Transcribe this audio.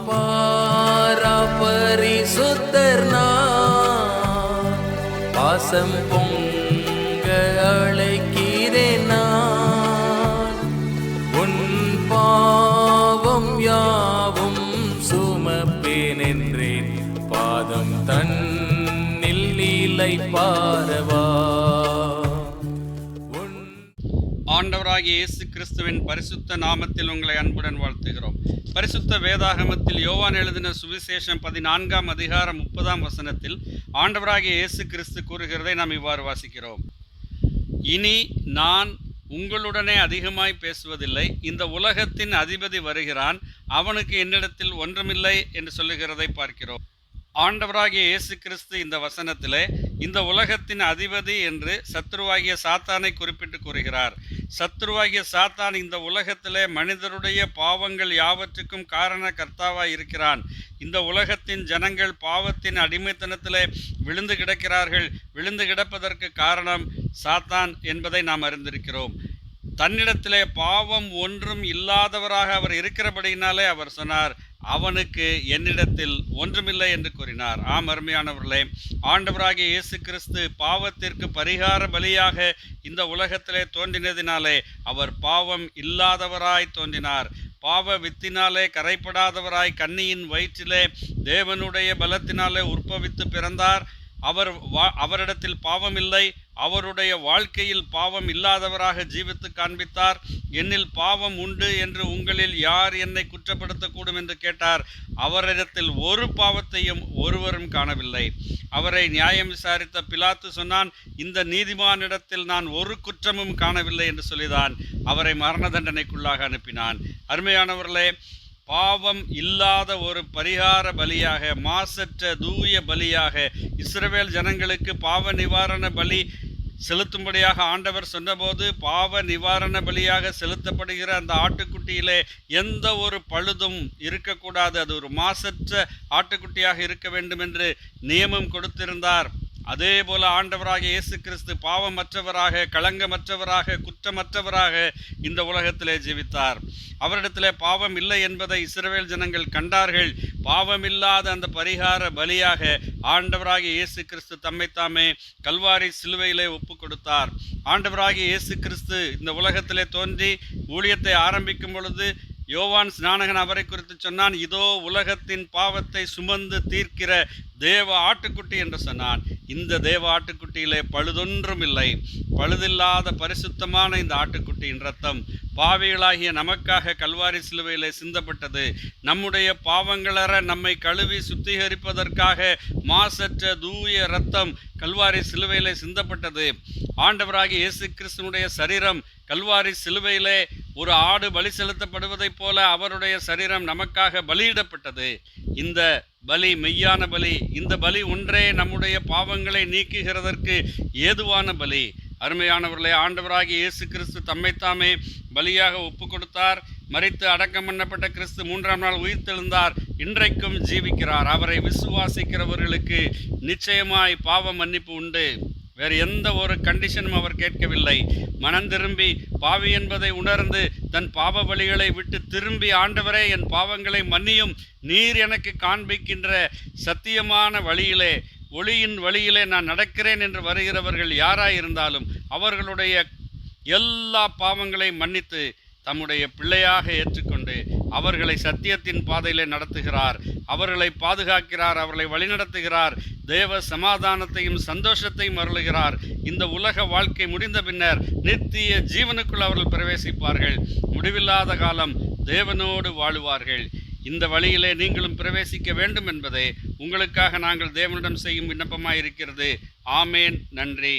பாரா பரிசுத்தர் நான், பாசம் பொங்க அழைக்கிறேன் நான். உன் பாவம் யாவும் சுமப்பேன் என்றேன், பாதம் தன்னில் நீலை பாரவா. ஆண்டவராகிய இயேசு கிறிஸ்துவின் பரிசுத்த நாமத்தில் உங்களை அன்புடன் வாழ்த்துகிறோம். பரிசுத்த வேதாகமத்தில் யோவான் எழுதின சுவிசேஷம் 14ஆம் அதிகாரம் 30ஆம் வசனத்தில் ஆண்டவராகிய இயேசு கிறிஸ்து கூறுகிறதை நாம் இவ்வாறு வாசிக்கிறோம். இனி நான் உங்களுடனே அதிகமாய் பேசுவதில்லை, இந்த உலகத்தின் அதிபதி வருகிறான், அவனுக்கு என்னிடத்தில் ஒன்றுமில்லை என்று சொல்லுகிறதை பார்க்கிறோம். ஆண்டவராகிய இயேசு கிறிஸ்து இந்த வசனத்திலே இந்த உலகத்தின் அதிபதி என்று சத்துருவாகிய சாத்தானை குறிப்பிட்டு கூறுகிறார். சத்துருவாகிய சாத்தான் இந்த உலகத்திலே மனிதருடைய பாவங்கள் யாவற்றுக்கும் காரண கர்த்தாவாய் இருக்கிறான். இந்த உலகத்தின் ஜனங்கள் பாவத்தின் அடிமைத்தனத்திலே விழுந்து கிடக்கிறார்கள். விழுந்து கிடப்பதற்கு காரணம் சாத்தான் என்பதை நாம் அறிந்திருக்கிறோம். தன்னிடத்திலே பாவம் ஒன்றும் இல்லாதவராக அவர் இருக்கிறபடியினாலே அவர் சொன்னார், அவனுக்கு என்னிடத்தில் ஒன்றுமில்லை என்று கூறினார். ஆம் அருமையானவர்களே, ஆண்டவராகிய இயேசு கிறிஸ்து பாவத்திற்கு பரிகார பலியாக இந்த உலகத்திலே தோன்றினதினாலே அவர் பாவம் இல்லாதவராய் தோன்றினார். பாவ வித்தினாலே கரைப்படாதவராய் கன்னியின் வயிற்றிலே தேவனுடைய பலத்தினாலே உற்பவித்து பிறந்தார். அவரிடத்தில் பாவம் இல்லை, அவருடைய வாழ்க்கையில் பாவம் இல்லாதவராக ஜீவித்து காண்பித்தார். என்னில் பாவம் உண்டு என்று உங்களில் யார் என்னை குற்றப்படுத்தக்கூடும் என்று கேட்டார். அவரிடத்தில் ஒரு பாவத்தையும் ஒருவரும் காணவில்லை. அவரை நியாயம் விசாரித்த பிலாத்து சொன்னான், இந்த நீதிமானிடத்தில் நான் ஒரு குற்றமும் காணவில்லை என்று சொல்லிதான் அவரை மரண தண்டனைக்குள்ளாக அனுப்பினான். அருமையானவர்களே, பாவம் இல்லாத ஒரு பரிகார பலியாக, மாசற்ற தூய பலியாக இஸ்ரவேல் ஜனங்களுக்கு பாவ நிவாரண பலி செலுத்தும்படியாக ஆண்டவர் சொன்னபோது, பாவ நிவாரண பலியாக செலுத்தப்படுகிற அந்த ஆட்டுக்குட்டியிலே எந்த ஒரு பழுதும் இருக்கக்கூடாது, அது ஒரு மாசற்ற ஆட்டுக்குட்டியாக இருக்க வேண்டும் என்று நியமம் கொடுத்திருந்தார். அதே போல ஆண்டவராகிய இயேசு கிறிஸ்து பாவமற்றவராக, களங்கமற்றவராக, குற்றமற்றவராக இந்த உலகத்திலே ஜீவித்தார். அவரிடத்திலே பாவம் இல்லை என்பதை இஸ்ரவேல் ஜனங்கள் கண்டார்கள். பாவமில்லாத அந்த பரிகார பலியாக ஆண்டவராகிய இயேசு கிறிஸ்து தம்மைத்தாமே கல்வாரி சிலுவையிலே ஒப்பு கொடுத்தார். ஆண்டவராகிய இயேசு கிறிஸ்து இந்த உலகத்திலே தோன்றி ஊழியத்தை ஆரம்பிக்கும் பொழுது யோவான் ஸ்நானகன் அவரை குறித்து சொன்னான், இதோ உலகத்தின் பாவத்தை சுமந்து தீர்க்கிற தேவ ஆட்டுக்குட்டி என்று சொன்னான். இந்த தேவ ஆட்டுக்குட்டியிலே பழுதொன்றும் இல்லை. பழுதில்லாத பரிசுத்தமான இந்த ஆட்டுக்குட்டியின் இரத்தம் பாவிகளாகிய நமக்காக கல்வாரி சிலுவையிலே சிந்தப்பட்டது. நம்முடைய பாவங்களற நம்மை கழுவி சுத்திகரிப்பதற்காக மாசற்ற தூய இரத்தம் கல்வாரி சிலுவையிலே சிந்தப்பட்டது. ஆண்டவராகிய இயேசு கிறிஸ்துனுடைய சரீரம் கல்வாரி சிலுவையிலே ஒரு ஆடு பலி செலுத்தப்படுவதைப் போல அவருடைய சரீரம் நமக்காக பலியிடப்பட்டது. இந்த பலி மெய்யான பலி. இந்த பலி ஒன்றே நம்முடைய பாவங்களை நீக்குகிறதற்கு ஏதுவான பலி. அருமையானவர்களே, ஆண்டவராகிய இயேசு கிறிஸ்து தம்மைத்தாமே பலியாக ஒப்பு கொடுத்தார். மரித்து அடக்கம் பண்ணப்பட்ட கிறிஸ்து 3ஆம் நாள் உயிர்த்தெழுந்தார். இன்றைக்கும் ஜீவிக்கிறார். அவரை விசுவாசிக்கிறவர்களுக்கு நிச்சயமாய் பாவ மன்னிப்பு உண்டு. வேறு எந்த ஒரு கண்டிஷனும் அவர் கேட்கவில்லை. மனம் திரும்பி பாவி என்பதை உணர்ந்து தன் பாவ வழிகளை விட்டு திரும்பி, ஆண்டவரே என் பாவங்களை மன்னியும், நீர் எனக்கு காண்பிக்கின்ற சத்தியமான வழியிலே, ஒளியின் வழியிலே நான் நடக்கிறேன் என்று வருகிறவர்கள் யாராயிருந்தாலும் அவர்களுடைய எல்லா பாவங்களை மன்னித்து தம்முடைய பிள்ளையாக ஏற்றுக்கொண்டு அவர்களை சத்தியத்தின் பாதையிலே நடத்துகிறார். அவர்களை பாதுகாக்கிறார், அவர்களை வழிநடத்துகிறார். தேவ சமாதானத்தையும் சந்தோஷத்தையும் அருளுகிறார். இந்த உலக வாழ்க்கை முடிந்த பின்னர் நித்திய ஜீவனுக்குள் அவர்கள் பிரவேசிப்பார்கள். முடிவில்லாத காலம் தேவனோடு வாழுவார்கள். இந்த வழியிலே நீங்களும் பிரவேசிக்க வேண்டும் என்பதே உங்களுக்காக நாங்கள் தேவனிடம் செய்யும் விண்ணப்பமாயிருக்கிறது. ஆமேன். நன்றி.